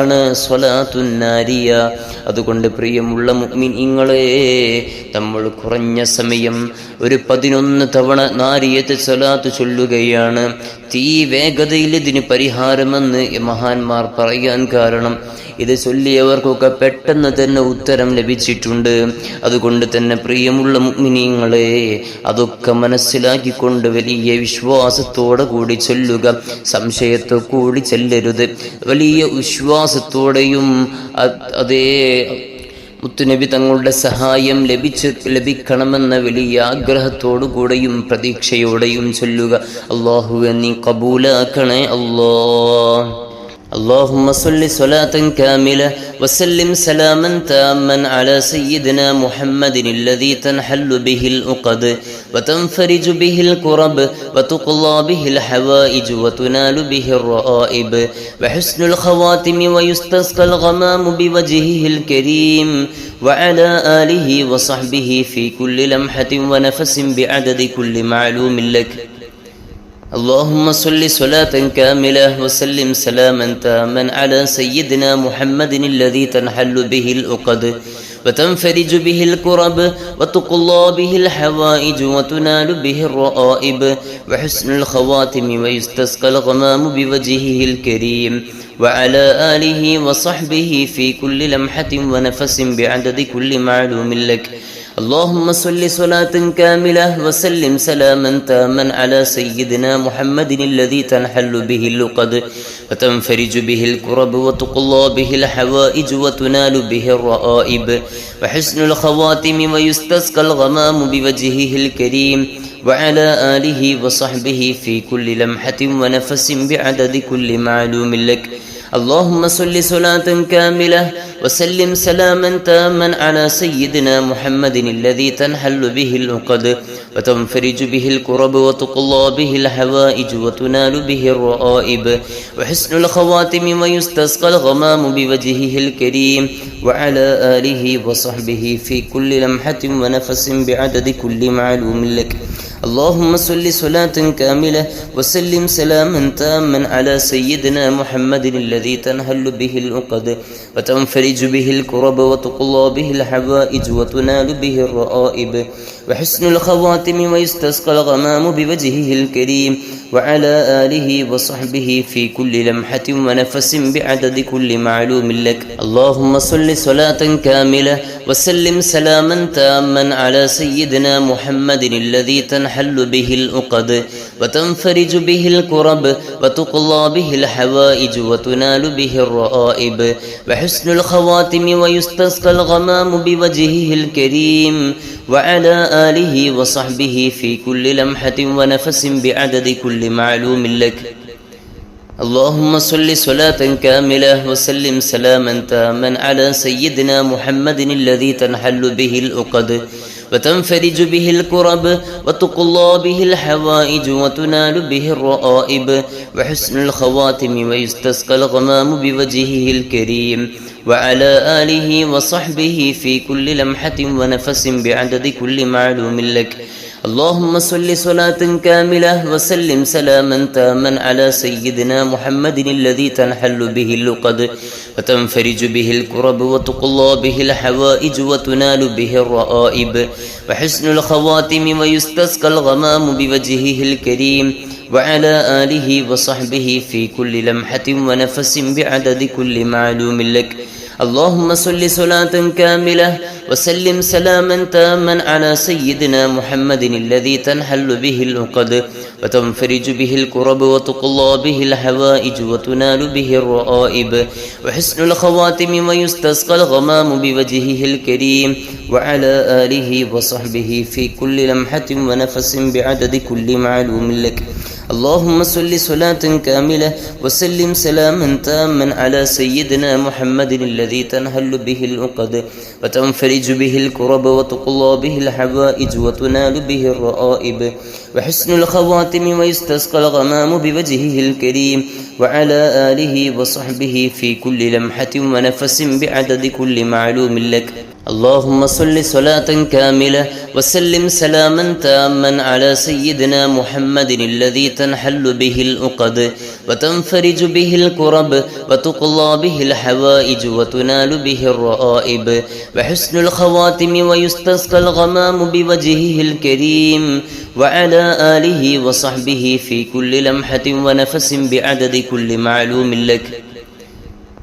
അതാണ് സ്വലാത്തുൻ നാരിയ. അതുകൊണ്ട് പ്രിയമുള്ള മുഅ്മിനീങ്ങളെ, നമ്മൾ കുറഞ്ഞ സമയം ഒരു 11 തവണ നാരിയത്ത് സ്വലാത്ത് ചൊല്ലുകയാണ്. തീ വേഗതയിൽ ഇതിന് പരിഹാരമെന്ന് മഹാന്മാർ പറയാൻ കാരണം ഇത് ചൊല്ലിയവർക്കൊക്കെ പെട്ടെന്ന് തന്നെ ഉത്തരം ലഭിച്ചിട്ടുണ്ട്. അതുകൊണ്ട് തന്നെ പ്രിയമുള്ള മുഅ്മിനീങ്ങളെ, അതൊക്കെ മനസ്സിലാക്കിക്കൊണ്ട് വലിയ വിശ്വാസത്തോടെ കൂടി ചൊല്ലുക. സംശയത്തോ കൂടി ചെല്ലരുത്. വലിയ വിശ്വാസത്തോടെയും അതേ മുത്തുനബി തങ്ങളുടെ സഹായം ലഭിക്കണമെന്ന വലിയ ആഗ്രഹത്തോടു കൂടെയും പ്രതീക്ഷയോടെയും ചൊല്ലുക. അല്ലാഹുവേ നീ ഖബൂലാക്കണേ അല്ലാഹ്. اللهم صل صلاة كاملة وسلم سلاما تاما على سيدنا محمد الذي تنحل به العقد وتنفرج به الكرب وتقضى به الحوائج وتنال به الرائب وحسن الخواتم ويستسقى الغمام بوجهه الكريم وعلى آله وصحبه في كل لمحة ونفس بعدد كل معلوم لك. اللهم صل صلاة كاملة وسلم سلاما تاما على سيدنا محمد الذي تنحل به العقد وتنفرج به الكرب وتقضى به الحوائج وتنال به الرائب وحسن الخواتم ويستسقى الغمام بوجهه الكريم وعلى آله وصحبه في كل لمحة ونفس بعدد كل معلوم لك. اللهم صل صلاة كاملة وسلم سلاما تاما على سيدنا محمد الذي تنحل به العقد وتنفرج به الكرب وتقضى به الحوائج وتنال به الرائب وحسن الخواتم ويستسقى الغمام بوجهه الكريم وعلى آله وصحبه في كل لمحة ونفس بعدد كل معلوم لك. اللهم صل صلاة كاملة وسلم سلاما تاما على سيدنا محمد الذي تنحل به العقد وتنفرج به الكرب وتقضى به الحوائج وتنال به الرائب وحسن الخواتم ويستسقى الغمام بوجهه الكريم وعلى آله وصحبه في كل لمحة ونفس بعدد كل معلوم لك. اللهم صل صلاة كاملة وسلم سلاما تاما على سيدنا محمد الذي تنحل به العقد وتنفرج به الكرب وتقضى به الحوائج وتنال به الرائب وحسن الخواتم ويستسقى الغمام بوجهه الكريم وعلى آله وصحبه في كل لمحة ونفس بعدد كل معلوم لك. اللهم صل صلاة كاملة وسلم سلاما تاما على سيدنا محمد الذي تنحل به العقد وتنفرج به الكرب وتقضى به الحوائج وتنال به الرائب وحسن الخواتم ويستسقى الغمام بوجهه الكريم وعلى آله وصحبه في كل لمحة ونفس بعدد كل معلوم لك. اللهم صل صلاة كاملة وسلم سلاما تاما على سيدنا محمد الذي تنحل به العقد وتنفرج به الكرب وتقضى به الحوائج وتنال به الرائب وحسن الخواتم ويستسقى الغمام بوجهه الكريم وعلى آله وصحبه في كل لمحة ونفس بعدد كل معلوم لك. اللهم صل صلاة كاملة وسلم سلاما تاما على سيدنا محمد الذي تنحل به العقد وتنفرج به الكرب وتقضى به الحوائج وتنال به الرائب وحسن الخواتم ويستسقى الغمام بوجهه الكريم وعلى آله وصحبه في كل لمحة ونفس بعدد كل معلوم لك. اللهم صل صلاة كاملة وسلم سلاما تاما على سيدنا محمد الذي تنحل به العقد وتنفرج به الكرب وتقضى به الحوائج وتنال به الرائب وحسن الخواتم ويستسقى الغمام بوجهه الكريم وعلى آله وصحبه في كل لمحة ونفس بعدد كل معلوم لك. اللهم صل صلاة كاملة وسلم سلاما تاما على سيدنا محمد الذي تنحل به العقد وتنفرج به الكرب وتقضى به الحوائج وتنال به الرائب وحسن الخواتم ويستسقى الغمام بوجهه الكريم وعلى آله وصحبه في كل لمحة ونفس بعدد كل معلوم لك. اللهم صل صلاة كاملة وسلم سلاما تاما على سيدنا محمد الذي تنحل به العقد وتنفرج به الكرب وتقضى به الحوائج وتنال به الرائب وحسن الخواتم ويستسقى الغمام بوجهه الكريم وعلى آله وصحبه في كل لمحة ونفس بعدد كل معلوم لك.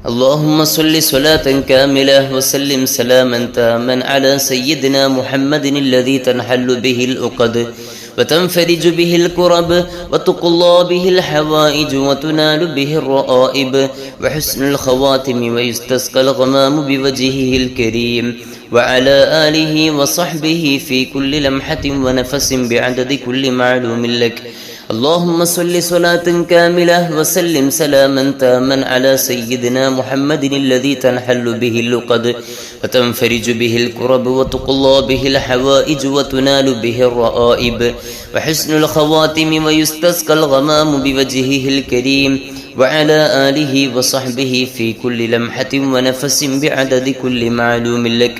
اللهم صل صلاة كاملة وسلم سلاما تاما على سيدنا محمد الذي تنحل به العقد وتنفرج به الكرب وتقضى به الحوائج وتنال به الرائب وحسن الخواتم ويستسقى الغمام بوجهه الكريم وعلى آله وصحبه في كل لمحة ونفس بعدد كل معلوم لك. اللهم صل صلاة كاملة وسلم سلاما تاما على سيدنا محمد الذي تنحل به العقد وتنفرج به الكرب وتقضى به الحوائج وتنال به الرائب وحسن الخواتم ويستسقى الغمام بوجهه الكريم وعلى آله وصحبه في كل لمحة ونفس بعدد كل معلوم لك.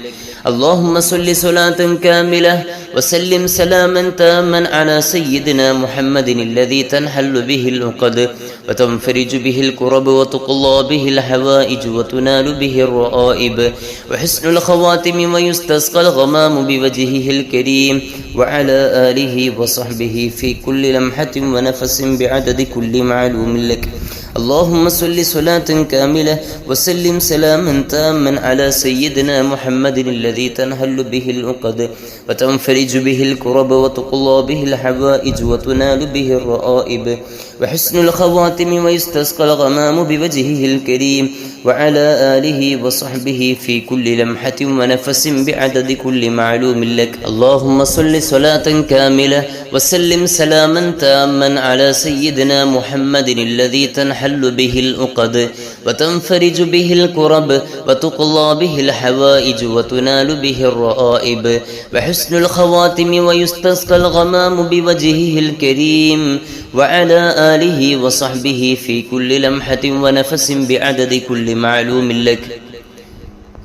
اللهم صل صلاة كاملة وسلم سلاما تاما على سيدنا محمد الذي تنحل به العقد وتنفرج به الكرب وتقضى به الحوائج وتنال به الرائب وحسن الخواتم ويستسقى الغمام بوجهه الكريم وعلى آله وصحبه في كل لمحة ونفس بعدد كل معلوم لك. اللهم صل صلاة كاملة وسلم سلاما تاما على سيدنا محمد الذي تنحل به العقد وتنفرج به الكرب وتقضى به الحوائج وتنال به الرائب وحسن الخواتم ويستسقى الغمام بوجهه الكريم وعلى آله وصحبه في كل لمحة ونفس بعدد كل معلوم لك. اللهم صل صلاة كاملة وسلم سلاما تاما على سيدنا محمد الذي تنحل به العقد وتنفرج به الكرب وتقضى به الحوائج وتنال به الرائب وحسن الخواتم ويستسقى الغمام بوجهه الكريم وعلى آله وصحبه في كل لمحة ونفس بعدد كل معلوم لك.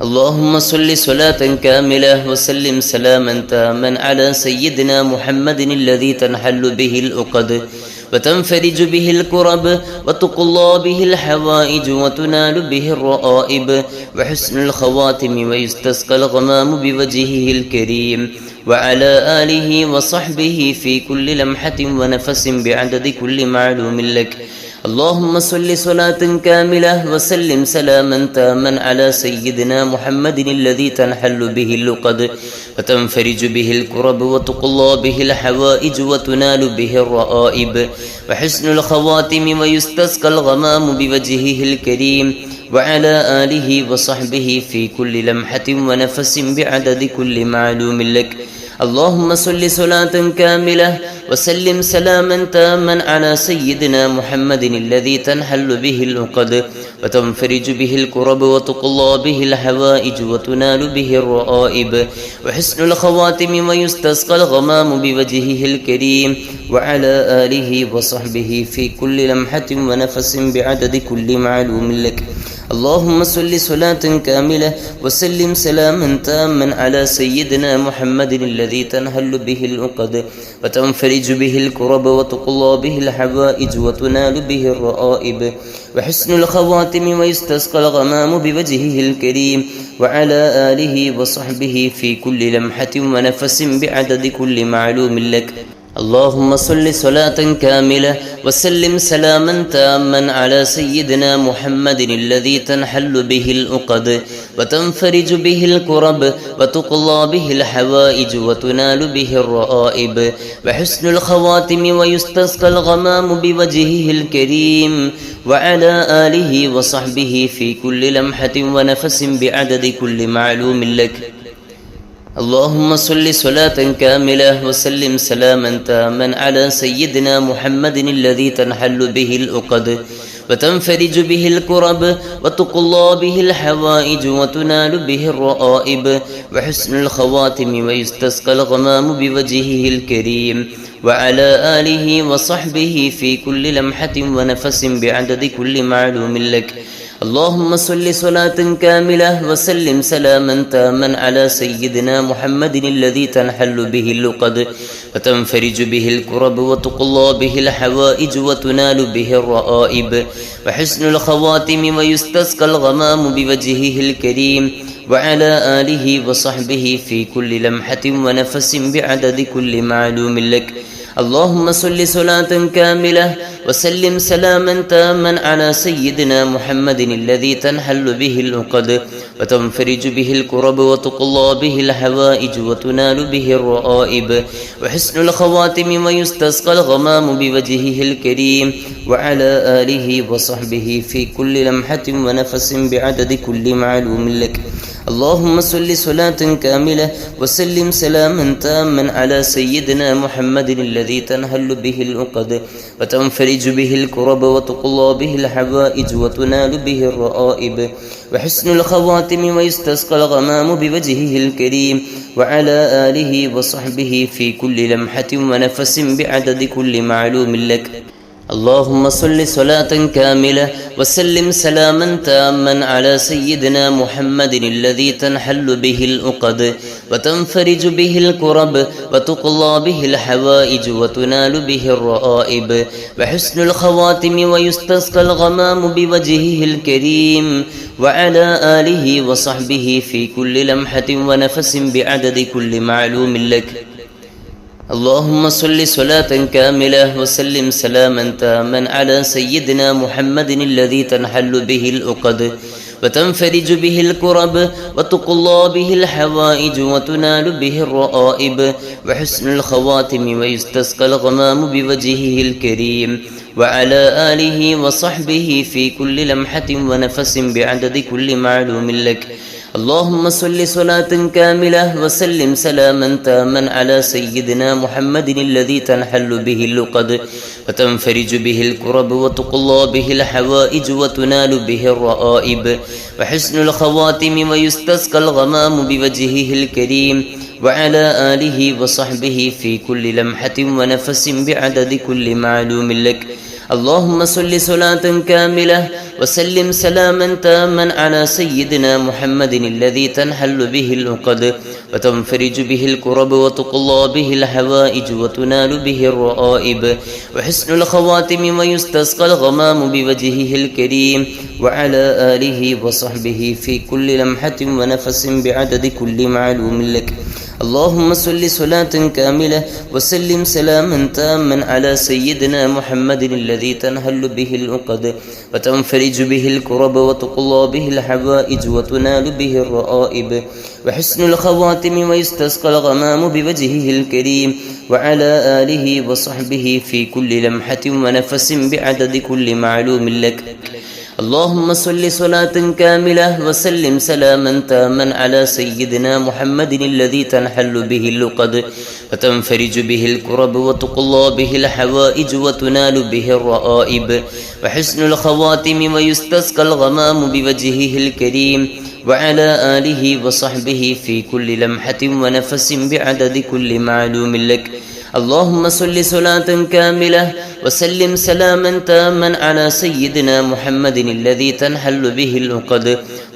اللهم صل صلاة كاملة وسلم سلاما تاما على سيدنا محمد الذي تنحل به العقد وتنفرج به الكرب وتقضى به الحوائج وتنال به الرائب وحسن الخواتم ويستسقى الغمام بوجهه الكريم وعلى آله وصحبه في كل لمحة ونفس بعدد كل معلوم لك. اللهم صل صلاة كاملة وسلم سلاما تاما على سيدنا محمد الذي تنحل به العقد وتنفرج به الكرب وتقضى به الحوائج وتنال به الرائب وحسن الخواتم ويستسقى الغمام بوجهه الكريم وعلى آله وصحبه في كل لمحة ونفس بعدد كل معلوم لك. اللهم صل صلاة كاملة وسلم سلاما تاما على سيدنا محمد الذي تنحل به العقد وتنفرج به الكرب وتقضى به الحوائج وتنال به الرائب وحسن الخواتم ويستسقى الغمام بوجهه الكريم وعلى آله وصحبه في كل لمحة ونفس بعدد كل معلوم لك. اللهم صل صلاة كاملة وسلم سلاما تاما على سيدنا محمد الذي تنحل به العقد وتنفرج به الكرب وتقضى به الحوائج وتنال به الرائب وحسن الخواتم ويستسقى الغمام بوجهه الكريم وعلى آله وصحبه في كل لمحة ونفس بعدد كل معلوم لك. اللهم صل صلاة كاملة وسلم سلاما تاما على سيدنا محمد الذي تنحل به العقد وتنفرج به الكرب وتقضى به الحوائج وتنال به الرائب وحسن الخواتم ويستسقى الغمام بوجهه الكريم وعلى آله وصحبه في كل لمحة ونفس بعدد كل معلوم لك. اللهم صل صلاة كاملة وسلم سلاما تاما على سيدنا محمد الذي تنحل به العقد وتنفرج به الكرب وتقضى به الحوائج وتنال به الرائب وحسن الخواتم ويستسقى الغمام بوجهه الكريم وعلى آله وصحبه في كل لمحة ونفس بعدد كل معلوم لك. اللهم صل صلاة كاملة وسلم سلاما تاما على سيدنا محمد الذي تنحل به اللقد وتنفرج به الكرب وتقضى به الحوائج وتنال به الرائب وحسن الخواتم ويستسقى الغمام بوجهه الكريم وعلى آله وصحبه في كل لمحة ونفس بعدد كل معلوم لك. اللهم صل صلاة كاملة وسلم سلاما تاما على سيدنا محمد الذي تنحل به العقد وتنفرج به الكرب وتقضى به الحوائج وتنال به الرائب وحسن الخواتم ويستسقى الغمام بوجهه الكريم وعلى آله وصحبه في كل لمحة ونفس بعدد كل معلوم لك. اللهم صل صلاة كاملة وسلم سلاما تاما على سيدنا محمد الذي تنحل به العقد وتنفرج به الكرب وتقضى به الحوائج وتنال به الرائب وحسن الخواتم ويستسقى الغمام بوجهه الكريم وعلى آله وصحبه في كل لمحة ونفس بعدد كل معلوم لك. اللهم صل صلاة كاملة وسلم سلاما تاما على سيدنا محمد الذي تنحل به العقد وتنفرج به الكرب وتقضى به الحوائج وتنال به الرائب وحسن الخواتم ويستسقى الغمام بوجهه الكريم وعلى آله وصحبه في كل لمحة ونفس بعدد كل معلوم لك. اللهم صل صلاة كاملة وسلم سلاما تاما على سيدنا محمد الذي تنحل به العقد وتنفرج به الكرب وتقضى به الحوائج وتنال به الرائب وحسن الخواتم ويستسقى الغمام بوجهه الكريم وعلى آله وصحبه في كل لمحة ونفس بعدد كل معلوم لك. اللهم صل صلاة كاملة وسلم سلاما تاما على سيدنا محمد الذي تنحل به اللقد وتنفرج به الكرب وتقضى به الحوائج وتنال به الرائب وحسن الخواتم ويستسقى الغمام بوجهه الكريم وعلى آله وصحبه في كل لمحة ونفس بعدد كل معلوم لك. اللهم صل صلاة كاملة وسلم سلاما تاما على سيدنا محمد الذي تنحل به العقد وتنفرج به الكرب وتقضى به الحوائج وتنال به الرائب وحسن الخواتم ويستسقى الغمام بوجهه الكريم وعلى آله وصحبه في كل لمحة ونفس بعدد كل معلوم لك. اللهم صل صلاة كاملة وسلم سلاما تاما على سيدنا محمد الذي تنحل به العقد وتنفرج به الكرب وتقضى به الحوائج وتنال به الرائب وحسن الخواتم ويستسقى الغمام بوجهه الكريم وعلى آله وصحبه في كل لمحة ونفس بعدد كل معلوم لك. اللهم صل صلاة كاملة وسلم سلاما تاما على سيدنا محمد الذي تنحل به اللقد وتنفرج به الكرب وتقضى به الحوائج وتنال به الرائب وحسن الخواتم ويستسقى الغمام بوجهه الكريم وعلى آله وصحبه في كل لمحة ونفس بعدد كل معلوم لك. اللهم صل صلاة كاملة وسلم سلاما تاما على سيدنا محمد الذي تنحل به العقد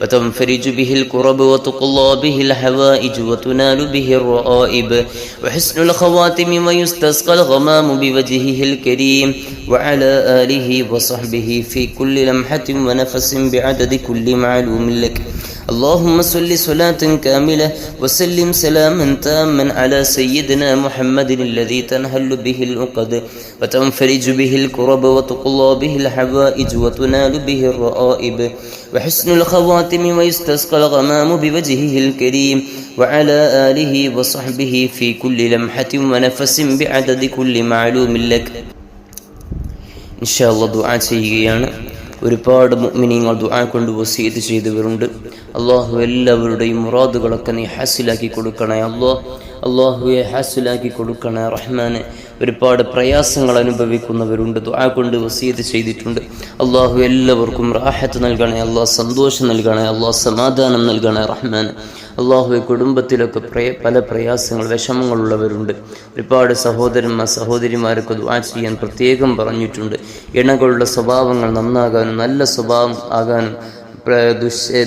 وتنفرج به الكرب وتقضى به الحوائج وتنال به الرائب وحسن الخواتم ويستسقى الغمام بوجهه الكريم وعلى آله وصحبه في كل لمحة ونفس بعدد كل معلوم لك. اللهم صل صلاة كاملة وسلم سلاما تاما على سيدنا محمد الذي تنحل به العقد وتنفرج به الكرب وتقضى به الحوائج وتنال به الرائب وحسن الخواتم ويستسقى الغمام بوجهه الكريم وعلى آله وصحبه في كل لمحة ونفس بعدد كل معلوم لك. إن شاء الله دعاء ചെയ്യുകയാണ്. ഒരുപാട് മുഅ്മിനീങ്ങൾ ദുആ കൊണ്ട് വസിയത്ത് ചെയ്തവരുണ്ട്. അല്ലാഹു എല്ലാവരുടെയും മുറാദുകളൊക്കെ നീ ഹാസിലാക്കി കൊടുക്കണേ അല്ലാഹ്. അല്ലാഹുവേ ഹാസിലാക്കി കൊടുക്കണേ റഹ്മാനെ. ഒരുപാട് പ്രയാസങ്ങൾ അനുഭവിക്കുന്നവരുണ്ട്, ദുആ കൊണ്ട് വസിയത്ത് ചെയ്തിട്ടുണ്ട്. അല്ലാഹു എല്ലാവർക്കും റാഹത്ത് നൽകണേ അല്ലാഹ്, സന്തോഷം നൽകണേ അല്ലാഹ്, സമാധാനം നൽകണേ റഹ്മാനെ. അള്ളാഹുവെ കുടുംബത്തിലൊക്കെ പല പ്രയാസങ്ങൾ വിഷമങ്ങളുള്ളവരുണ്ട്. ഒരുപാട് സഹോദരിമാരൊക്കെ ദുആ ചെയ്യാൻ പ്രത്യേകം പറഞ്ഞിട്ടുണ്ട്. ഇണകളുടെ സ്വഭാവങ്ങൾ നന്നാകാനും നല്ല സ്വഭാവം ആകാനും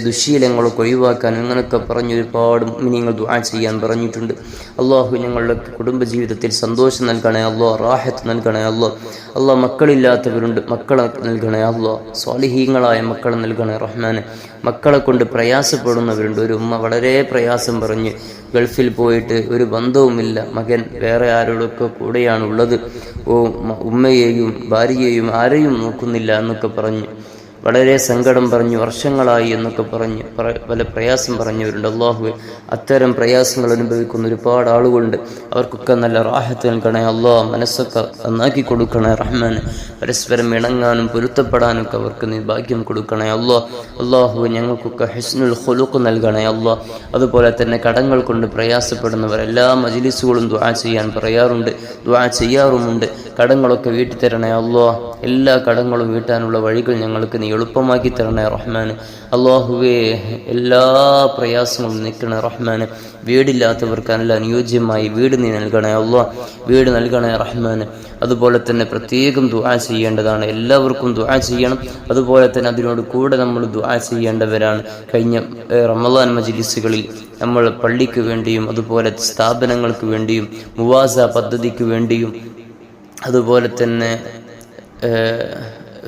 ദുശ്ശീലങ്ങളൊക്കെ ഒഴിവാക്കാൻ അങ്ങനെയൊക്കെ പറഞ്ഞ് ഒരുപാട് മുഅ്മിനീങ്ങൾ ദുആ ചെയ്യാൻ പറഞ്ഞിട്ടുണ്ട്. അള്ളാഹു ഞങ്ങളുടെ കുടുംബജീവിതത്തിൽ സന്തോഷം നൽകണേ അല്ലാഹ്, റാഹത്ത് നൽകണേ അല്ലാഹ്. അല്ലാഹ് മക്കളില്ലാത്തവരുണ്ട്, മക്കളെ നൽകണേ അല്ലാഹ്, സ്വാലിഹീങ്ങളായ മക്കളെ നൽകണേ റഹ്മാനെ. മക്കളെ കൊണ്ട് പ്രയാസപ്പെടുന്നവരുണ്ട്. ഒരു ഉമ്മ വളരെ പ്രയാസം പറഞ്ഞ് ഗൾഫിൽ പോയിട്ട് ഒരു ബന്ധവുമില്ല, മകൻ വേറെ ആരോടൊക്കെ കൂടെയാണുള്ളത്, ഉമ്മയെയും ഭാര്യയെയും ആരെയും നോക്കുന്നില്ല എന്നൊക്കെ പറഞ്ഞ് വളരെ സങ്കടം പറഞ്ഞു, വർഷങ്ങളായി എന്നൊക്കെ പറഞ്ഞ് പല പ്രയാസം പറഞ്ഞവരുണ്ട്. അള്ളാഹുവെ, അത്തരം പ്രയാസങ്ങൾ അനുഭവിക്കുന്ന ഒരുപാട് ആളുകളുണ്ട്. അവർക്കൊക്കെ നല്ല റാഹത്ത് നൽകണേ അള്ളാഹ്, മനസ്സൊക്കെ നന്നാക്കി കൊടുക്കണേ റഹ്മാന്. പരസ്പരം ഇണങ്ങാനും പൊരുത്തപ്പെടാനൊക്കെ അവർക്ക് നീ ഭാഗ്യം കൊടുക്കണേ അള്ളാഹ്. അള്ളാഹു ഞങ്ങൾക്കൊക്കെ ഹുസ്നുൽ ഖുലുഖ് നൽകണേ അള്ളാഹ്. അതുപോലെ തന്നെ കടങ്ങൾ കൊണ്ട് പ്രയാസപ്പെടുന്നവർ എല്ലാ മജ്ലിസുകളും ദുആ ചെയ്യാൻ പറയാറുണ്ട്, ദുആ ചെയ്യാറുമുണ്ട്. കടങ്ങളൊക്കെ വീട്ടി തരണേ അള്ളാഹ്. എല്ലാ കടങ്ങളും വീട്ടാനുള്ള വഴികൾ ഞങ്ങൾക്ക് നീ എളുപ്പമാക്കി തരണേ റഹ്മാന്. അള്ളാഹുവേ, എല്ലാ പ്രയാസങ്ങളും നിൽക്കണേ റഹ്മാന്. വീടില്ലാത്തവർക്ക് നല്ല അനുയോജ്യമായി വീട് നീ നൽകണേ അള്ളാഹ്, വീട് നൽകണേ റഹ്മാന്. അതുപോലെ തന്നെ പ്രത്യേകം ദുആ ചെയ്യേണ്ടതാണ്, എല്ലാവർക്കും ദുആ ചെയ്യണം. അതുപോലെ തന്നെ അതിനോട് കൂടെ നമ്മൾ ദുആ ചെയ്യേണ്ടവരാണ്. കഴിഞ്ഞ റമളാൻ മജ്ലിസുകളിൽ നമ്മൾ പള്ളിക്ക് വേണ്ടിയും അതുപോലെ സ്ഥാപനങ്ങൾക്ക് വേണ്ടിയും മുവാസ പദ്ധതിക്ക് വേണ്ടിയും അതുപോലെ തന്നെ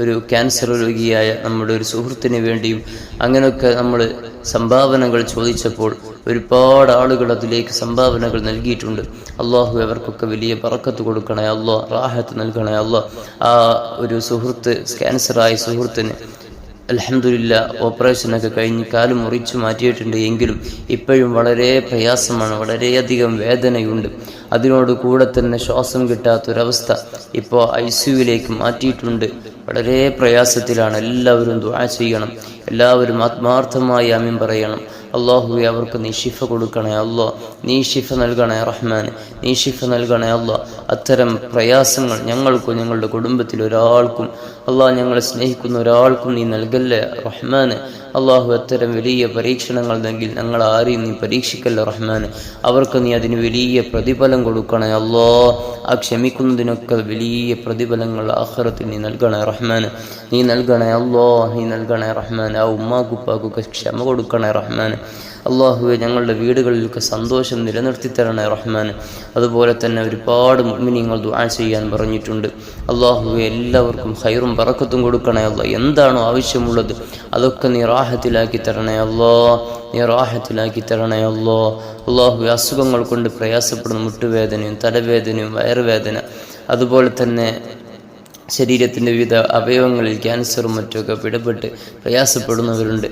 ഒരു ക്യാൻസർ രോഗിയായ നമ്മുടെ ഒരു സുഹൃത്തിന് വേണ്ടിയും അങ്ങനെയൊക്കെ നമ്മൾ സംഭാവനകൾ ചോദിച്ചപ്പോൾ ഒരുപാട് ആളുകൾ അതിലേക്ക് സംഭാവനകൾ നൽകിയിട്ടുണ്ട്. അള്ളാഹു അവർക്കൊക്കെ വലിയ ബറക്കത്ത് കൊടുക്കണേ അള്ളാഹ്, റാഹത്ത് നൽകണേ അള്ളാഹ്. ആ ഒരു സുഹൃത്ത്, ക്യാൻസറായ സുഹൃത്തിന് അൽഹംദുലില്ലാ ഓപ്പറേഷനൊക്കെ കഴിഞ്ഞ് കാല് മുറിച്ചു മാറ്റിയിട്ടുണ്ട്. എങ്കിലും ഇപ്പോഴും വളരെ പ്രയാസമാണ്, വളരെയധികം വേദനയുണ്ട്. അതിനോട് കൂടെ തന്നെ ശ്വാസം കിട്ടാത്തൊരവസ്ഥ. ഇപ്പോൾ ICUവിലേക്ക് മാറ്റിയിട്ടുണ്ട്. വളരെ പ്രയാസത്തിലാണ്. എല്ലാവരും ദുആ ചെയ്യണം, എല്ലാവരും ആത്മാർത്ഥമായി ആമീൻ പറയണം. അള്ളാഹുവെ, അവർക്ക് നീ ശിഫ കൊടുക്കണേ അള്ളാഹ്, നീ ശിഫ നൽകണേ റഹ്മാൻ, നീ ശിഫ നൽകണേ അള്ളാഹ്. അത്തരം പ്രയാസങ്ങൾ ഞങ്ങൾക്കും ഞങ്ങളുടെ കുടുംബത്തിൽ ഒരാൾക്കും, അള്ളാഹ് ഞങ്ങളെ സ്നേഹിക്കുന്ന ഒരാൾക്കും നീ നൽകല്ലേ റഹ്മാന്. അള്ളാഹു അത്തരം വലിയ പരീക്ഷണങ്ങൾ നൽകി ഞങ്ങൾ ആരെയും നീ പരീക്ഷിക്കല്ല റഹ്മാന്. അവർക്ക് നീ അതിന് വലിയ പ്രതിഫലം കൊടുക്കണേ അള്ളാഹ്. ആ ക്ഷമിക്കുന്നതിനൊക്കെ വലിയ പ്രതിഫലങ്ങൾ ആഖിറത്തിൽ നീ നൽകണേ റഹ്മാന്, നീ നൽകണേ അള്ളാഹ്, നീ നൽകണേ റഹ്മാൻ. ആ ഉമ്മാക്കുപ്പാക്കൊക്കെ ക്ഷമ കൊടുക്കണേ റഹ്മാന്. അള്ളാഹുവെ, ഞങ്ങളുടെ വീടുകളിലൊക്കെ സന്തോഷം നിലനിർത്തി തരണേ റഹ്മാന്. അതുപോലെ തന്നെ ഒരുപാട് മുഅ്മിനീങ്ങൾ ദുആ ചെയ്യാൻ പറഞ്ഞിട്ടുണ്ട്. അള്ളാഹുവെ, എല്ലാവർക്കും ഖൈറും ബറക്കത്തും കൊടുക്കണേ അള്ളാഹ്. എന്താണോ ആവശ്യമുള്ളത് അതൊക്കെ നീ റാഹത്തിലാക്കി തരണേ അള്ളാഹ്, നീ റാഹത്തിലാക്കി തരണേ അള്ളാഹ്. അള്ളാഹുവെ, അസുഖങ്ങൾ കൊണ്ട് പ്രയാസപ്പെടുന്ന മുട്ടുവേദനയും തലവേദനയും വയറുവേദന അതുപോലെ തന്നെ ശരീരത്തിൻ്റെ വിവിധ അവയവങ്ങളിൽ ക്യാൻസറും മറ്റുമൊക്കെ പിടിപെട്ട് പ്രയാസപ്പെടുന്നവരുണ്ട്.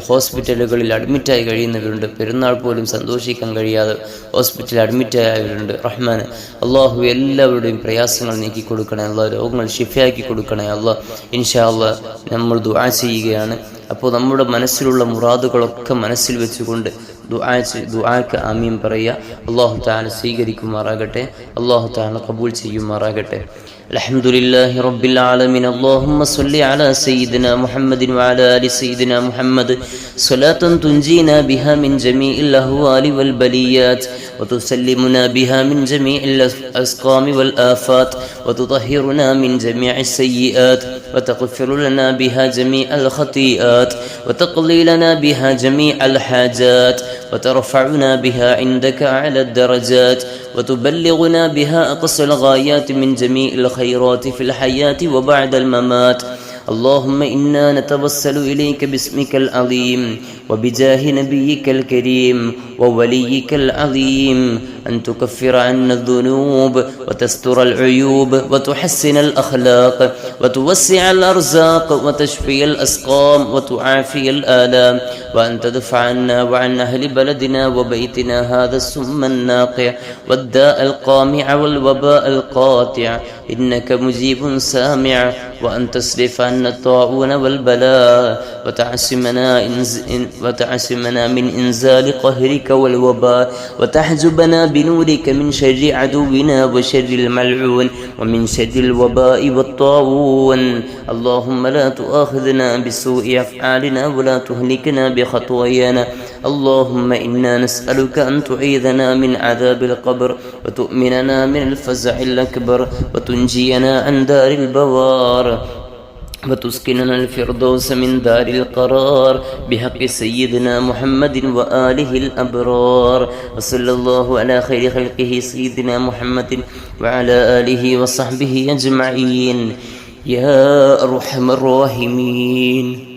ഹോസ്പിറ്റലുകളിൽ അഡ്മിറ്റായി കഴിയുന്നവരുണ്ട്. പെരുന്നാൾ പോലും സന്തോഷിക്കാൻ കഴിയാതെ ഹോസ്പിറ്റലിൽ അഡ്മിറ്റായവരുണ്ട്. റഹ്മാൻ, അള്ളാഹു എല്ലാവരുടെയും പ്രയാസങ്ങൾ നീക്കി കൊടുക്കണേ അള്ളാഹ്, രോഗങ്ങൾ ഷിഫയാക്കി കൊടുക്കണേ അള്ളാഹ്. ഇൻഷാ അള്ളാഹ് നമ്മൾ ദുആ ചെയ്യുകയാണ്. അപ്പോൾ നമ്മുടെ മനസ്സിലുള്ള മുറാദുകളൊക്കെ മനസ്സിൽ വെച്ചുകൊണ്ട് ദുആക്ക് ആമീൻ പറയുക. അള്ളാഹു തആല സ്വീകരിക്കുമാറാകട്ടെ, അള്ളാഹു തആല ഖബൂൽ ചെയ്യുമാറാകട്ടെ. الحمد لله رب العالمين. اللهم صل على سيدنا محمد وعلى آل سيدنا محمد صلاة تنجينا بها من جميع الأهوال والبليات وتسلمنا بها من جميع الأسقام والآفات وتطهرنا من جميع السيئات وتغفر لنا بها جميع الخطيئات وتقضي لنا بها جميع الحاجات وترفعنا بها عندك أعلى الدرجات وتبلغنا بها أقصى الغايات من جميع الخيرات في الحياة وبعد الممات. اللهم إنا نتوسل إليك باسمك العظيم وبجاه نبيك الكريم ووليك العظيم أن تكفر عنا الذنوب وتستر العيوب وتحسن الأخلاق وتوسع الأرزاق وتشفي الأسقام وتعافي الآلام وأن تدفع عنا وعن أهل بلدنا وبيتنا هذا السم الناقع والداء القامع والوباء القاطع إنك مجيب سامع. وأن تصرف عنا الطاعون والبلاء وتعصمنا من إنزال قهرك والوباء وتحجبنا بنورك من شر عدونا وشر الملعون ومن شر الوباء والطاعون. اللهم لا تؤاخذنا بسوء أفعالنا ولا تهلكنا بخطايانا. اللهم إنا نسألك أن تعيذنا من عذاب القبر وتؤمننا من الفزع الأكبر وتنجينا عن دار البوار وتسكننا الفردوس من دار القرار بحق سيدنا محمد وآله الأبرار وصلى الله على خير خلقه سيدنا محمد وعلى آله وصحبه أجمعين يا أرحم الراحمين.